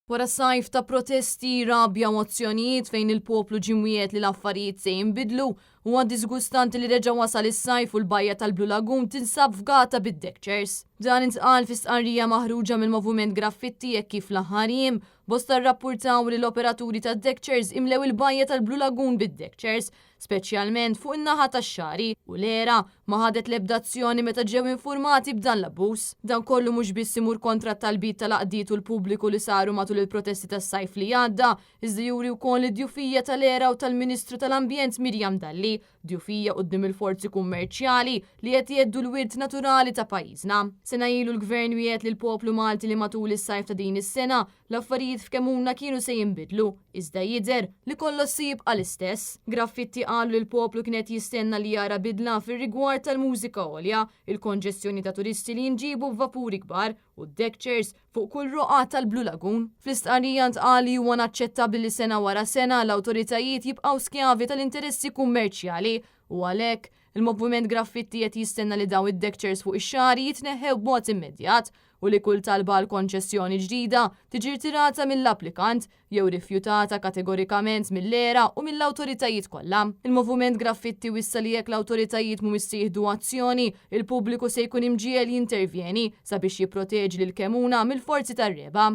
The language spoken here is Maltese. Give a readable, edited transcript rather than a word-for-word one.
Wara sajf ta' protesti, rabja u azzjonijiet fejn il-poplu ġimwiet li l-affarijiet se jinbidlu u għad disgustanti li reġa' wasal is-sajf u l-bajja tal-Blue Lagoon tinsab f'gata bid-deck chairs. Dan intqal fi stqarrija maħruġa mill-moviment graffiti jekk kif l-aħħar jiem bosta rrappurtaw li l-operaturi tad-deck chairs imlew il-bajja tal-Blue Lagoon bid-deck chairs, speċjalment fuq in-naħa tax-xari u l-era ma ħadet l-ebda azzjoni meta ġew infurmati b'dan l-abbuż. Dan kollu mhux biss imur kontra t-talbiet tal-aqdiet u l-pubbliku li saru matul il-protesti tas-sajf li għadda, iżda juri wkoll id-djufija tal-era u tal-Ministru tal-Ambjent Mirjam Dalli, djufija quddiem il-forzi kummerċjali li qed jgħeddu l-wirt naturali ta' pajjiżna. Sena ilu l-gvern wiegħed lil poplu Malti li matul is-sajf ta' din is-sena l-affarijiet f'Kemuna kienu se jinbidlu, iżda jidher li kollox se jibqa' l-istess. Graffitti qalu li l-poplu kienet jistenna li jara bidla fir-rigward tal-mużika għolja, il-konġestjoni ta' turisti li jinġibu b'vapuri kbar u d-deck chairs fuq kull roqgħa tal-Blue Lagoon. Fl-istqarrija ntqal li huwa naċċettabbli li sena wara sena l-awtoritajiet jibqgħu skjavi tal-interessi kummerċjali u għalhekk il-moviment graffiti qed jistenna li daw id-deck chairs fuq ix-xari jitneħħew b'mod immedjat u li kull talba għal konċessjoni ġdida tiġi rtirata mill-applikant jew rifjutata kategorikament mill-era u mill-awtoritajiet kollha. Il-moviment graffiti wissa li jekk l-awtoritajiet mhumiex se jieħdu azzjoni, il-pubbliku se jkun imġiel jintervjeni sabiex jipproteġi lil Kemuna mill-forzi tar-reba.